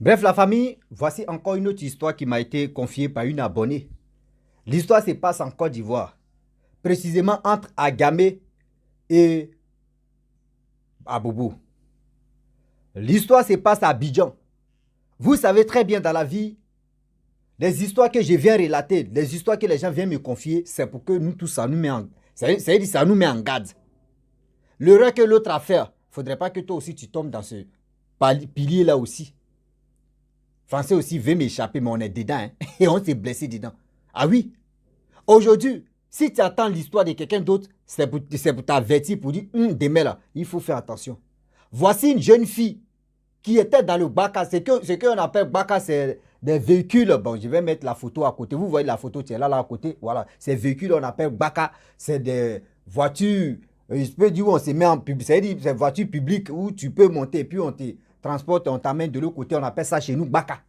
Bref, la famille, voici encore une autre histoire qui m'a été confiée par une abonnée. L'histoire se passe en Côte d'Ivoire, précisément entre Agamé et Abobo. L'histoire se passe à Abidjan. Vous savez très bien dans la vie, les histoires que je viens relater, les histoires que les gens viennent me confier, c'est pour que nous tous, ça nous met en garde. L'erreur que l'autre a fait, il ne faudrait pas que toi aussi tu tombes dans ce pilier là aussi. Français aussi veut m'échapper, mais on est dedans. Hein, et on s'est blessé dedans. Ah oui. Aujourd'hui, si tu attends l'histoire de quelqu'un d'autre, c'est pour t'avertir, pour dire, demain là, il faut faire attention. Voici une jeune fille qui était dans le Baka. Ce qu'on appelle Baka, c'est des véhicules. Bon, je vais mettre la photo à côté. Vous voyez la photo, tu es là à côté. Voilà. Ces véhicules, on appelle Baka. C'est des voitures. Je peux dire où on se met en public. C'est des voitures publiques où tu peux monter, puis on te transporte, on t'amène de l'autre côté. On appelle ça chez nous Baka.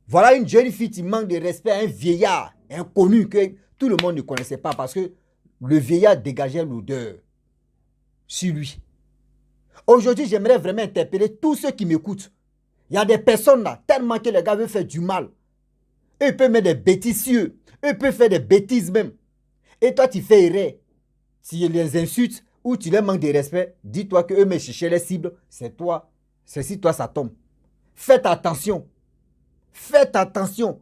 Voilà une jeune fille qui manque de respect à un vieillard inconnu que tout le monde ne connaissait pas parce que le vieillard dégageait l'odeur sur lui. Aujourd'hui, j'aimerais vraiment interpeller tous ceux qui m'écoutent. Il y a des personnes là, tellement que les gars veulent faire du mal. Eux peuvent mettre des bêtises sur eux. Eux peuvent faire des bêtises même. Et toi, tu fais erreur. Si les insultes ou tu les manques de respect, dis-toi que eux me chercher les cibles, c'est toi. C'est si toi, ça tombe. Faites attention. Faites attention.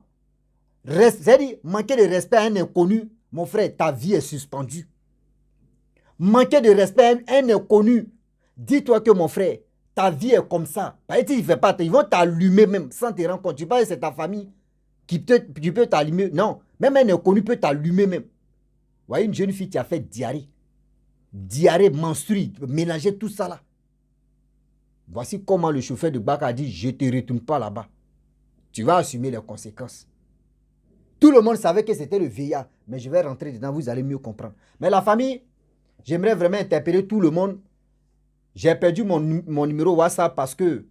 C'est-à-dire, manquer de respect à un inconnu, mon frère, ta vie est suspendue. Manquer de respect à un inconnu, dis-toi que mon frère, ta vie est comme ça. Ils vont t'allumer même sans te rendre compte. Tu parles, c'est ta famille qui peut t'allumer. Non, même un inconnu peut t'allumer même. Vous voyez, une jeune fille qui a fait diarrhée. Diarrhée, menstrue, mélanger tout ça là. Voici comment le chauffeur de bac a dit, je ne te retourne pas là-bas. Tu vas assumer les conséquences. Tout le monde savait que c'était le vieillard. Mais je vais rentrer dedans, vous allez mieux comprendre. Mais la famille, j'aimerais vraiment interpeller tout le monde. J'ai perdu mon numéro WhatsApp parce que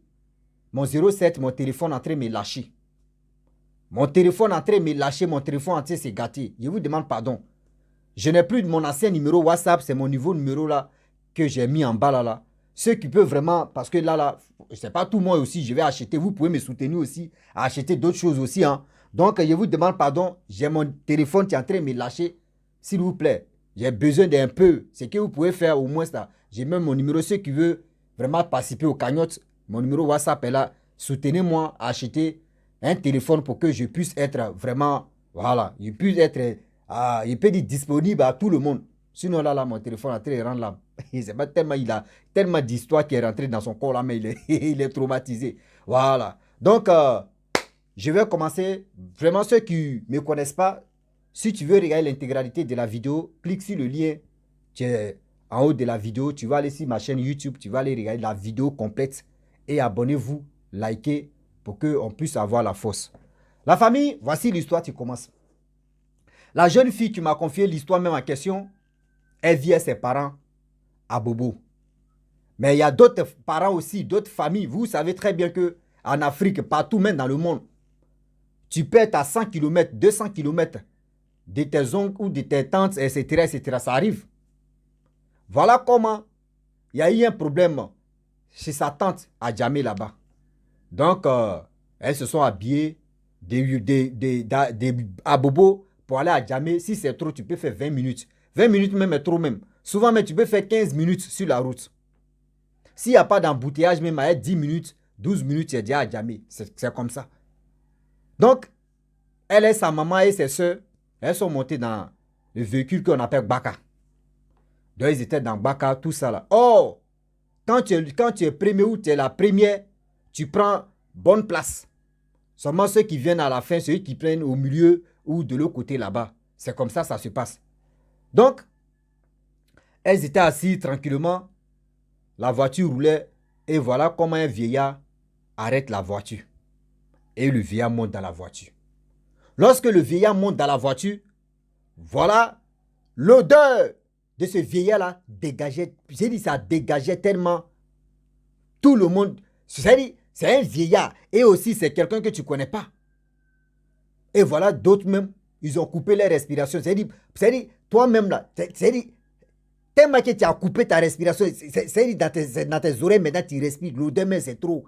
mon 07, mon téléphone est en train de me lâcher. Mon téléphone est en train de me lâcher, mon téléphone est en train de se gâter. Je vous demande pardon. Je n'ai plus de mon ancien numéro WhatsApp, c'est mon nouveau numéro là que j'ai mis en bas là. Ceux qui peuvent vraiment, parce que là, c'est pas tout moi aussi, je vais acheter. Vous pouvez me soutenir aussi, à acheter d'autres choses aussi. Hein. Donc, je vous demande pardon. J'ai mon téléphone qui est en train de me lâcher. S'il vous plaît, j'ai besoin d'un peu. Ce que vous pouvez faire au moins ça. J'ai même mon numéro. Ceux qui veulent vraiment participer au cagnotte, mon numéro WhatsApp est là. Soutenez-moi à acheter un téléphone pour que je puisse être vraiment, voilà, je puisse être, il peut être disponible à tout le monde. Sinon, là, mon téléphone est en train de rendre là. C'est pas tellement, il a tellement d'histoires qui est rentrée dans son corps là, mais il est traumatisé. Voilà. Donc, je vais commencer. Vraiment, ceux qui ne me connaissent pas, si tu veux regarder l'intégralité de la vidéo, clique sur le lien qui est en haut de la vidéo. Tu vas aller sur ma chaîne YouTube, tu vas aller regarder la vidéo complète et abonnez-vous, likez pour qu'on puisse avoir la force. La famille, voici l'histoire qui commence. La jeune fille qui m'a confié l'histoire même en question, elle vit avec ses parents à Bobo. Mais il y a d'autres parents aussi, d'autres familles. Vous savez très bien qu'en Afrique, partout même dans le monde, tu peux être à 100 km, 200 km de tes oncles ou de tes tantes, etc., etc. Ça arrive. Voilà comment il y a eu un problème chez sa tante à Djamé là-bas. Donc, elles se sont habillées à Bobo pour aller à Djamé. Si c'est trop, tu peux faire 20 minutes. 20 minutes même est trop même. Souvent, mais tu peux faire 15 minutes sur la route. S'il n'y a pas d'embouteillage, même à 10 minutes, 12 minutes, tu es déjà à Djamé. C'est comme ça. Donc, elle et sa maman et ses soeurs, elles sont montées dans le véhicule qu'on appelle Baka. Donc, ils étaient dans Baka, tout ça là. Oh, quand tu es premier ou tu es la première, tu prends bonne place. Seulement ceux qui viennent à la fin, ceux qui prennent au milieu ou de l'autre côté là-bas. C'est comme ça se passe. Donc, elles étaient assises tranquillement. La voiture roulait. Et voilà comment un vieillard arrête la voiture. Et le vieillard monte dans la voiture. Lorsque le vieillard monte dans la voiture, voilà l'odeur de ce vieillard-là dégageait. J'ai dit ça dégageait tellement. Tout le monde. C'est un vieillard. Et aussi, c'est quelqu'un que tu ne connais pas. Et voilà, d'autres même, ils ont coupé leur respiration. C'est-à-dire, toi-même là, c'est-à-dire, Tellement que tu as coupé ta respiration, c'est dans tes oreilles maintenant tu respires. L'odeur même c'est trop.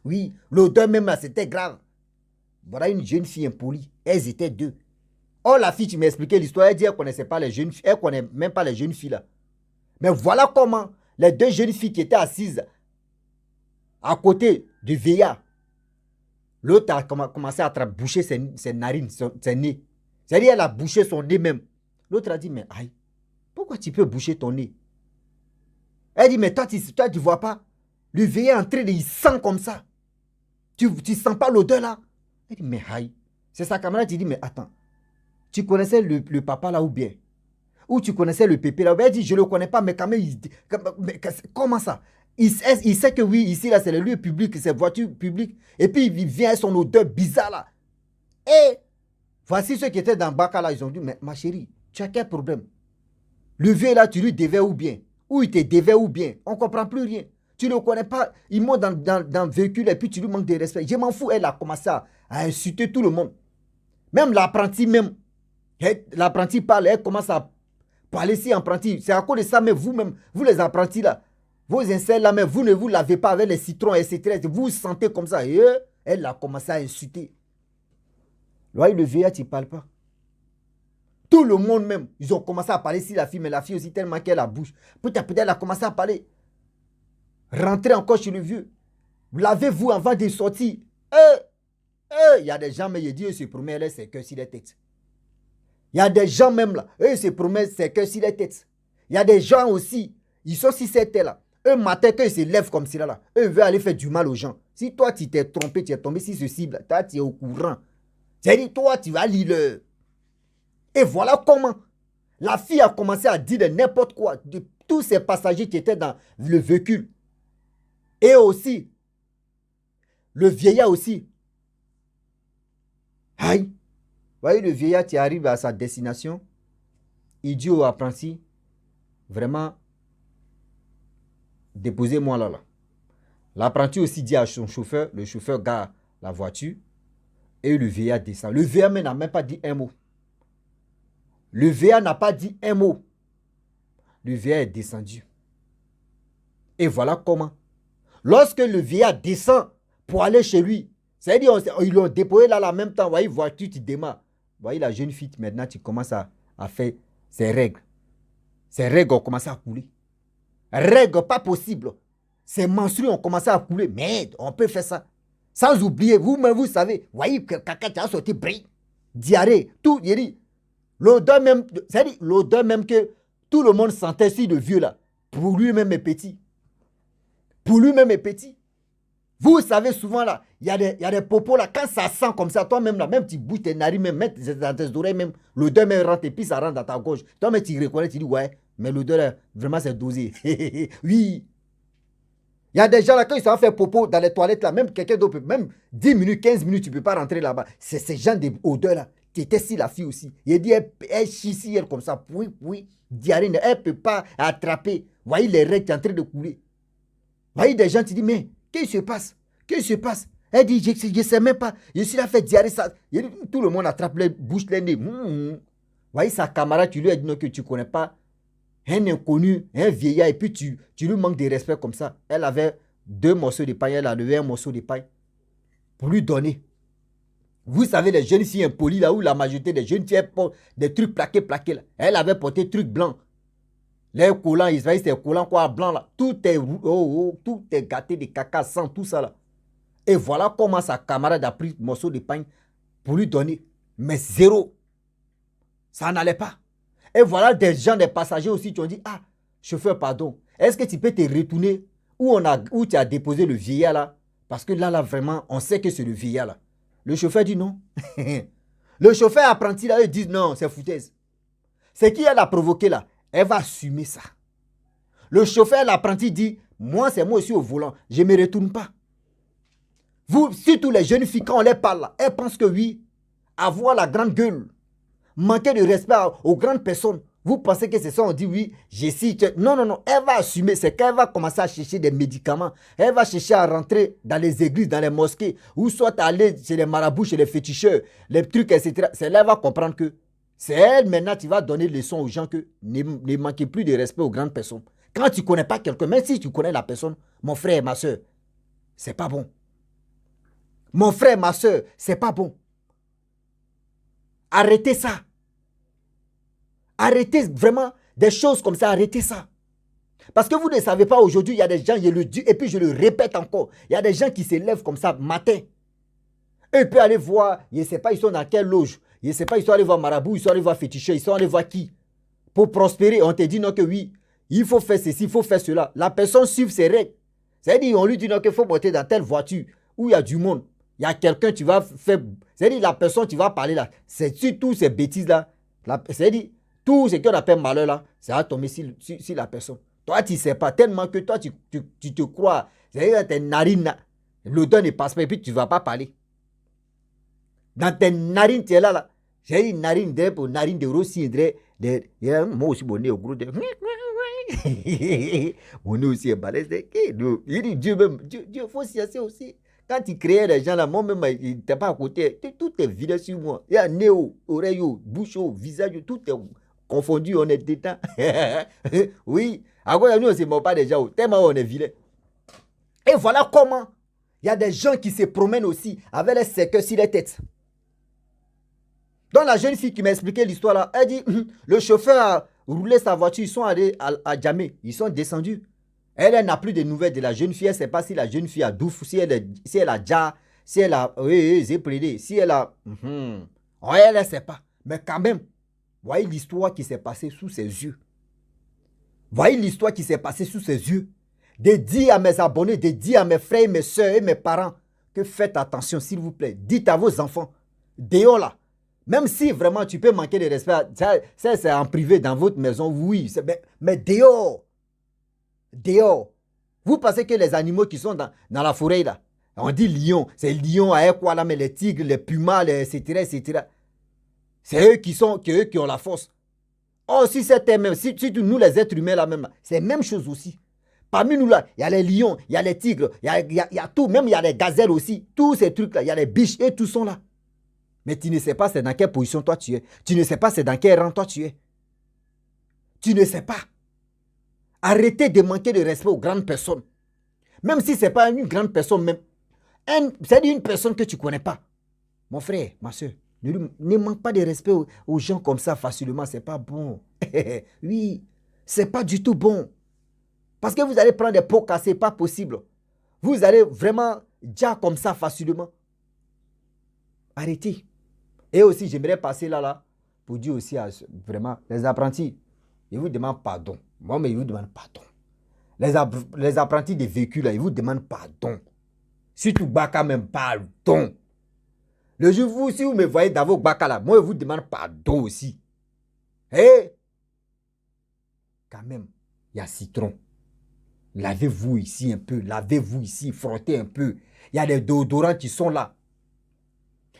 Oui, l'odeur même là c'était grave. Voilà une jeune fille impolie. Elles étaient deux. Oh la fille, tu m'expliquais l'histoire, elle dit qu'elle ne connaissait pas les jeunes filles. Elle ne connaît même pas les jeunes filles là. Mais voilà comment les deux jeunes filles qui étaient assises à côté du vieillard, l'autre a commencé à boucher ses narines, ses nez. C'est-à-dire elle a bouché son nez même. L'autre a dit, mais aïe, pourquoi tu peux boucher ton nez? Elle dit, mais toi, tu ne vois pas. Le vieillard est en train de sent comme ça. Tu ne sens pas l'odeur là? Elle dit, mais aïe. C'est sa camarade qui dit, mais attends, tu connaissais le papa là ou bien? Ou tu connaissais le pépé là? Elle dit, je ne le connais pas, mais quand même, comment ça? Il sait que oui, ici là, c'est le lieu public, c'est voiture publique. Et puis il vient avec son odeur bizarre là. Et voici ceux qui étaient dans le bac là, ils ont dit, mais ma chérie, tu as quel problème? Le vieux là, tu lui devais ou bien? Ou il te devait ou bien? On ne comprend plus rien. Tu ne le connais pas. Il monte dans le véhicule et puis tu lui manques de respect. Je m'en fous. Elle a commencé à insulter tout le monde. Même l'apprenti même. L'apprenti parle, elle commence à parler si apprenti. C'est à cause de ça, mais vous-même, vous les apprentis là, vos incels là, mais vous ne vous lavez pas avec les citrons, etc. Vous vous sentez comme ça. Et elle a commencé à insulter. Le vieillard, tu ne parles pas. Tout le monde même, ils ont commencé à parler si la fille, mais la fille aussi tellement qu'elle a bouche. Peut-être elle a commencé à parler. Rentrez encore chez le vieux. Lavez-vous avant de sortir. Il y a des gens, mais ils disent, se promettent, c'est que si les têtes. Il y a des gens même là, eux se promettent, c'est que si les têtes. Il y a des gens aussi, ils sont si c'était là. Eux, matin, quand ils se lèvent comme cela là, eux veulent aller faire du mal aux gens. Si toi, tu t'es trompé, tu es tombé sur ce cible, toi, tu es au courant. C'est-à-dire, toi, tu vas lire le... Et voilà comment la fille a commencé à dire de n'importe quoi, de tous ces passagers qui étaient dans le véhicule. Et aussi, le vieillard aussi. Aïe. Vous voyez, le vieillard qui arrive à sa destination, il dit au apprenti, vraiment, déposez-moi là. L'apprenti aussi dit à son chauffeur, le chauffeur gare la voiture, et le vieillard descend. Le vieillard n'a même pas dit un mot. Le vieillard n'a pas dit un mot. Le vieillard est descendu. Et voilà comment. Lorsque le vieillard descend pour aller chez lui, c'est-à-dire ils l'ont déposé là en même temps. Vous voyez, voiture, tu démarres. Vous voyez, la jeune fille, maintenant, tu commences à faire ses règles. Ses règles ont commencé à couler. Règles pas possible. Ses menstrues ont commencé à couler. Mais on peut faire ça. Sans oublier, vous-même, vous savez, vous voyez que caca qui a sorti, brille, diarrhée, tout, il dit. L'odeur même, c'est-à-dire l'odeur même que tout le monde sentait si le vieux là, pour lui-même est petit. Pour lui-même est petit. Vous savez souvent là, il y a des popos là, quand ça sent comme ça, toi-même là, même tu bouges tes narines, même mettre dans tes oreilles, même l'odeur même rentre et puis ça rentre dans ta gorge. Toi-même tu reconnais, tu dis ouais, mais l'odeur là, vraiment c'est dosé. Oui. Il y a des gens là, quand ils sont fait popo dans les toilettes là, même quelqu'un d'autre, même 10 minutes, 15 minutes, tu ne peux pas rentrer là-bas. C'est ces gens d'odeur là. Qui était si la fille aussi. Il dit, elle chie si elle comme ça, oui, diarrhée, elle ne peut pas attraper. Vous voyez les règles qui sont en train de couler. Vous voyez des gens qui disent, mais qu'est-ce qui se passe? Qu'est-ce qui se passe? Elle dit, je ne sais même pas. Je suis là fait diarrhée, ça. Tout le monde attrape les bouches, les nez. Vous voyez sa camarade, tu lui as dit non, que tu ne connais pas un inconnu, un vieillard, et puis tu lui manques de respect comme ça. Elle avait 2 morceaux de pain, elle a levé un morceau de pain pour lui donner. Vous savez, les jeunes filles impolies là où la majorité des jeunes filles portent des trucs plaqués là. Elle avait porté des trucs blancs. Les collants, ils voyaient ces collants quoi blancs là. Tout est gâté de caca, sang, tout ça là. Et voilà comment sa camarade a pris un morceau de pain pour lui donner. Mais zéro. Ça n'allait pas. Et voilà des gens, des passagers aussi qui ont dit, ah, chauffeur, pardon, est-ce que tu peux te retourner où tu as déposé le vieillard là? Parce que là, vraiment, on sait que c'est le vieillard là. Le chauffeur dit non. Le chauffeur apprenti là, ils disent non, c'est foutaise. C'est qui elle a provoqué là, elle va assumer ça. Le chauffeur, l'apprenti dit, moi c'est moi aussi au volant, je ne me retourne pas. Vous, surtout les jeunes filles, quand on les parle là, elles pensent que oui, avoir la grande gueule, manquer de respect aux grandes personnes, vous pensez que c'est ça, on dit oui, non, elle va assumer, c'est qu'elle va commencer à chercher des médicaments, elle va chercher à rentrer dans les églises, dans les mosquées, ou soit aller chez les marabouts, chez les féticheurs, les trucs, etc. C'est là qu'elle va comprendre que C'est elle maintenant qui va donner leçon aux gens que ne manquez plus de respect aux grandes personnes. Quand tu ne connais pas quelqu'un, même si tu connais la personne, mon frère et ma soeur, c'est pas bon. Mon frère, ma soeur, c'est pas bon. Arrêtez ça. Arrêtez vraiment des choses comme ça, arrêtez ça. Parce que vous ne savez pas, aujourd'hui, il y a des gens, je le dis, et puis je le répète encore, il y a des gens qui se lèvent comme ça matin. Eux, ils peuvent aller voir, je ne sais pas, ils sont dans quelle loge. Je ne sais pas, ils sont allés voir Marabout, ils sont allés voir Féticheur, ils sont allés voir qui. Pour prospérer, on te dit non que oui, il faut faire ceci, il faut faire cela. La personne suit ses règles. C'est-à-dire, on lui dit non qu'il faut monter dans telle voiture où il y a du monde. Il y a quelqu'un, tu vas faire... C'est-à-dire, la personne, tu vas parler là. C'est surtout ces bêtises-là. C'est-à-dire, tout ce qu'on appelle malheur là, ça va tomber sur la personne. Toi, tu ne sais pas, tellement que toi, tu te crois. C'est-à-dire, tes narines là, l'odeur ne passe pas et puis tu ne vas pas parler. Dans tes narines, tu es là. J'ai une narine pour narine de Rossi. Moi aussi, mon nez au gros. Mon nez aussi est balèze. Il dit Dieu même. Dieu faut s'y asseoir aussi. Quand tu créais les gens là, moi-même, il n'était pas à côté. Tout est vidé sur moi. Il y a nez, oreille, bouche, visage, tout est confondu. On est dedans. Oui. À quoi nous, on ne se moque pas déjà. Tellement on est vilain. Et voilà comment il y a des gens qui se promènent aussi avec les séquelles sur les têtes. Donc la jeune fille qui m'a expliqué l'histoire là, elle dit, le chauffeur a roulé sa voiture, ils sont allés à Djamé, ils sont descendus. Elle n'a plus de nouvelles de la jeune fille, elle ne sait pas si la jeune fille a douf, si elle a déjà, si elle a, oui, j'ai prédé, si elle a, elle ne sait pas. Mais quand même, voyez l'histoire qui s'est passée sous ses yeux. Voyez l'histoire qui s'est passée sous ses yeux. De dire à mes abonnés, de dire à mes frères, mes soeurs et mes parents que faites attention s'il vous plaît. Dites à vos enfants, dehors là, même si vraiment tu peux manquer de respect, ça c'est en privé dans votre maison, oui, mais dehors, dehors. Vous pensez que les animaux qui sont dans la forêt là, on dit lion, c'est lion, quoi là, mais les tigres, les pumas, etc., etc. C'est eux qui ont la force. Oh, si c'était même, si nous les êtres humains là même, c'est la même chose aussi. Parmi nous là, il y a les lions, il y a les tigres, il y a tout, même il y a les gazelles aussi, tous ces trucs là, il y a les biches et tous sont là. Mais tu ne sais pas c'est dans quelle position toi tu es. Tu ne sais pas c'est dans quel rang toi tu es. Tu ne sais pas. Arrêtez de manquer de respect aux grandes personnes. Même si ce n'est pas une grande personne, même. C'est une personne que tu ne connais pas. Mon frère, ma soeur, ne manque pas de respect aux gens comme ça facilement. Ce n'est pas bon. Oui, ce n'est pas du tout bon. Parce que vous allez prendre des pots cassés, pas possible. Vous allez vraiment dire comme ça facilement. Arrêtez. Et aussi, j'aimerais passer là, pour dire aussi à vraiment, les apprentis, ils vous demandent pardon. Moi, mais ils vous demandent pardon. Les apprentis des véhicules, là, ils vous demandent pardon. Surtout Baka même, pardon. Le jour, si vous me voyez dans vos Baka là, moi, je vous demande pardon aussi. Eh? Quand même, il y a citron. Lavez-vous ici un peu, lavez-vous ici, frottez un peu. Il y a des déodorants qui sont là.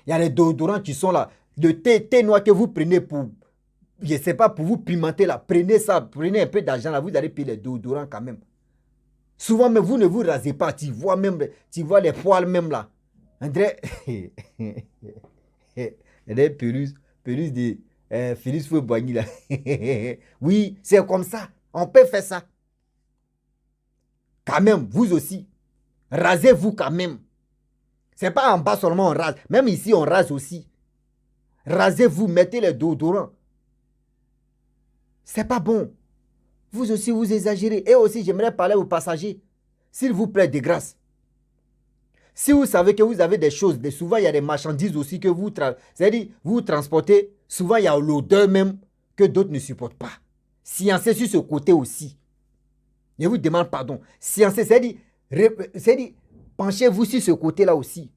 Il y a des déodorants qui sont là. Le thé noir que vous prenez pour, je ne sais pas, pour vous pimenter là, prenez ça, prenez un peu d'argent là, vous allez payer les déodorants quand même. Souvent, mais vous ne vous rasez pas, tu vois les poils même là. André, des Pérus de Félix Fouet-Boigny là. Oui, c'est comme ça. On peut faire ça. Quand même, vous aussi, rasez-vous quand même. C'est pas en bas seulement on rase. Même ici, on rase aussi. Rasez-vous, mettez les déodorants. C'est pas bon. Vous aussi, vous exagérez. Et aussi, j'aimerais parler aux passagers. S'il vous plaît, de grâce. Si vous savez que vous avez des choses, souvent il y a des marchandises aussi que c'est-à-dire vous transportez, souvent il y a l'odeur même que d'autres ne supportent pas. Sciencez sur ce côté aussi. Je vous demande pardon. Sciencez, c'est-à-dire penchez-vous sur ce côté-là aussi.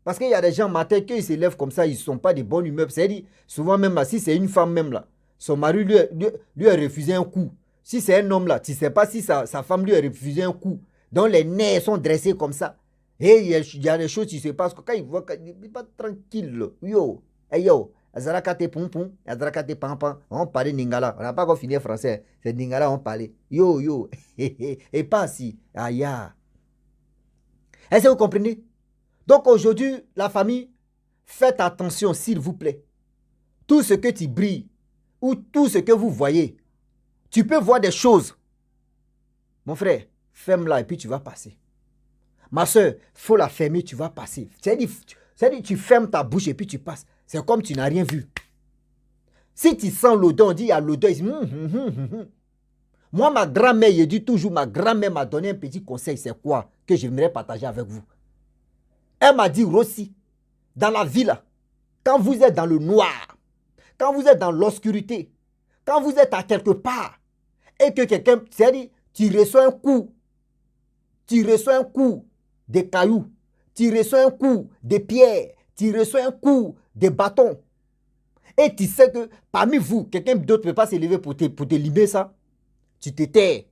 Parce qu'il y a des gens matin, quand ils se lèvent comme ça, ils ne sont pas de bonne humeur. C'est-à-dire, souvent même là, si c'est une femme même là, son mari lui a refusé un coup. Si c'est un homme là, tu ne sais pas si sa femme lui a refusé un coup. Donc les nerfs sont dressés comme ça. Et il y a des choses qui se passent. Quand il voit qu'il n'est pas tranquille. Yo, hey yo, Azarakate pompon, Azarakate pampan. On parlait Ningala. On n'a pas encore fini français. C'est Ningala, on parlait. Yo, yo. Et pas si. Aïe. Est-ce que vous comprenez? Donc aujourd'hui, la famille, faites attention s'il vous plaît. tout ce que tu brilles, ou tout ce que vous voyez, tu peux voir des choses. Mon frère, ferme-la et puis tu vas passer. Ma soeur, il faut la fermer, tu vas passer. C'est-à-dire, tu fermes ta bouche et puis tu passes. C'est comme tu n'as rien vu. Si tu sens l'odeur, on dit il y a l'odeur. Moi, ma grand-mère, je dis toujours, ma grand-mère m'a donné un petit conseil. C'est quoi que j'aimerais partager avec vous? Elle m'a dit, Rossi, dans la vie là, quand vous êtes dans le noir, quand vous êtes dans l'obscurité, quand vous êtes à quelque part, et que quelqu'un, c'est-à-dire, tu reçois un coup, des cailloux, tu reçois un coup des pierres, tu reçois un coup des bâtons, et tu sais que parmi vous, quelqu'un d'autre ne peut pas se lever pour te limer ça, tu te tais.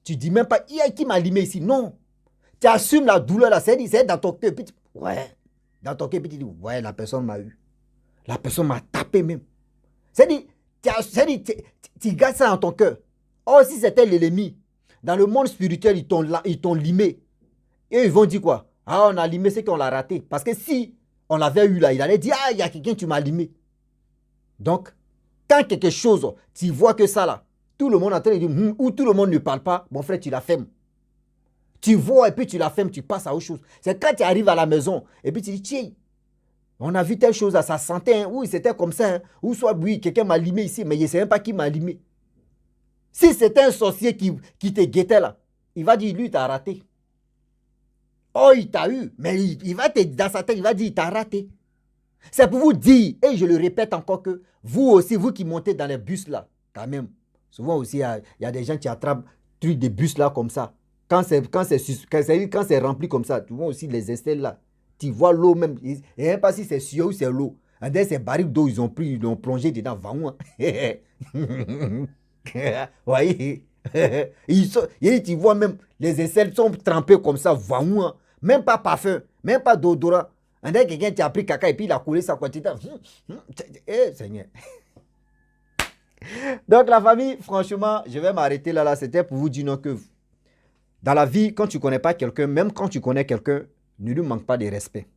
Tu dis même pas, il y a qui m'a limé ici. Non. Tu assumes la douleur là, c'est dans ton cœur. Ouais. Dans ton cœur, tu dis, ouais, la personne m'a eu. La personne m'a tapé même. C'est-à-dire, tu gardes ça dans ton cœur. Or, si c'était l'ennemi, dans le monde spirituel, ils t'ont limé. Et ils vont dire quoi? Ah, on a limé, c'est qu'on l'a raté. Parce que si on l'avait eu là, il allait dire, ah, il y a quelqu'un, tu m'as limé. Donc, quand quelque chose, tu vois que ça là, tout le monde est en train de dire, ou tout le monde ne parle pas, mon frère, tu la fermes. Tu vois et puis tu la fermes, tu passes à autre chose. C'est quand tu arrives à la maison et puis tu dis, tiens, on a vu telle chose, ça sentait, hein, oui, c'était comme ça, hein, ou soit, oui, quelqu'un m'a limé ici, mais je ne sais même pas qui m'a limé. Si c'était un sorcier qui te guettait là, il va dire, lui, il t'a raté. Oh, il t'a eu, mais il va te, dans sa tête, il va dire, il t'a raté. C'est pour vous dire, et je le répète encore que, vous aussi, vous qui montez dans les bus là, quand même, souvent aussi, il y a des gens qui attrapent des bus là comme ça. Quand c'est rempli comme ça, tu vois aussi les estelles là. Tu vois l'eau même. Et même pas si c'est sûr ou c'est l'eau. Ces barils d'eau, ils ont plongé dedans. Voyez. Tu vois même, les aisselles sont trempées comme ça. Même pas parfum, même pas d'odorant. Quelqu'un qui a pris caca et puis il a coulé sa quantité. Seigneur. Donc la famille, franchement, je vais m'arrêter là. C'était pour vous dire non que dans la vie, quand tu ne connais pas quelqu'un, même quand tu connais quelqu'un, ne lui manque pas de respect.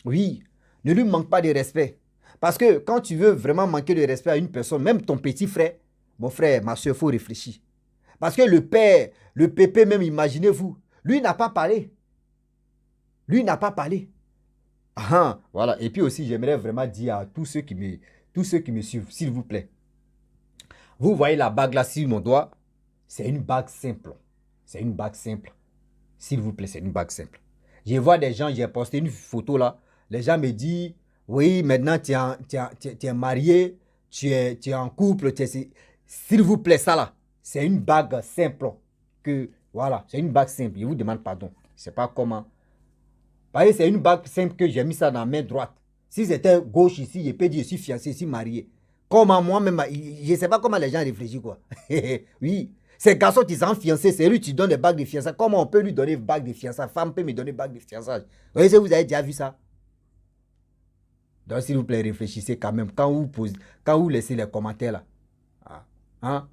Oui, ne lui manque pas de respect. Parce que quand tu veux vraiment manquer de respect à une personne, même ton petit frère, mon frère, ma soeur, il faut réfléchir. Parce que le père, le pépé même, imaginez-vous, lui n'a pas parlé. Lui n'a pas parlé. Ah, voilà. Et puis aussi, j'aimerais vraiment dire à tous ceux qui me suivent, s'il vous plaît. Vous voyez la bague là sur mon doigt, c'est une bague simple. C'est une bague simple. S'il vous plaît, c'est une bague simple. Je vois des gens, j'ai posté une photo là. Les gens me disent, oui, maintenant tu es marié, tu es en couple. S'il vous plaît, ça là, c'est une bague simple. Voilà, c'est une bague simple. Je vous demande pardon. Je ne sais pas comment. Voyez, c'est une bague simple que j'ai mis ça dans la main droite. Si c'était gauche ici, je peux dire, je suis fiancé, je suis marié. Comment moi-même, je ne sais pas comment les gens réfléchissent quoi. Oui. Ces garçons qui sont fiancés, c'est lui qui donne des bagues de fiançailles. Comment on peut lui donner une bague de fiançailles? Femme peut me donner une bague de fiançailles. Vous voyez si vous avez déjà vu ça? Donc, s'il vous plaît, réfléchissez quand même. Quand vous laissez les commentaires là. Hein?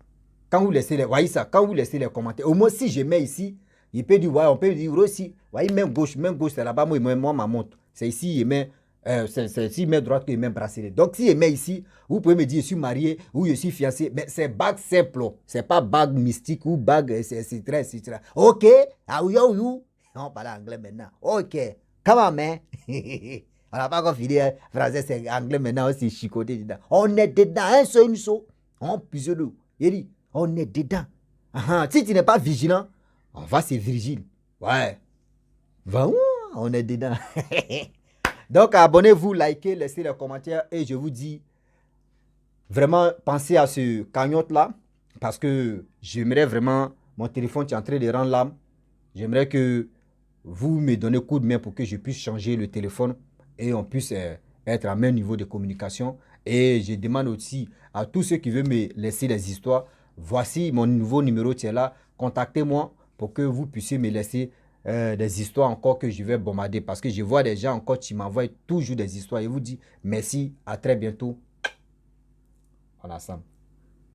Quand vous laissez les, voyez ça, quand vous laissez les commentaires. Au moins, si je mets ici, il peut dire, ouais, on peut dire aussi. Voyez, main gauche, c'est là-bas. Moi, ma montre. C'est ici, il met. C'est ici, main droite que il met bracelet. Donc, si il met ici, vous pouvez me dire, je suis marié ou je suis fiancé. Mais c'est bague simple. C'est pas bague mystique ou bague, etc. OK. Ah oui, oui, oui. On parle anglais maintenant. OK. Comment, man? On n'a pas encore fini. Français, c'est anglais maintenant aussi, chicoté dedans. On est dedans. Un seul, une seule. On pise l'eau. Il dit, on est dedans. Si tu n'es pas vigilant, on va se vigile. Ouais. On est dedans. Donc, abonnez-vous, likez, laissez les commentaires et je vous dis, vraiment, pensez à ce cagnotte-là parce que j'aimerais vraiment, mon téléphone est en train de rendre l'âme. J'aimerais que vous me donnez coup de main pour que je puisse changer le téléphone et on puisse être à même niveau de communication. Et je demande aussi à tous ceux qui veulent me laisser des histoires, voici mon nouveau numéro qui est là. Contactez-moi pour que vous puissiez me laisser des histoires encore que je vais bombarder. Parce que je vois des gens encore qui m'envoient toujours des histoires. Et vous dis merci, à très bientôt. On ensemble.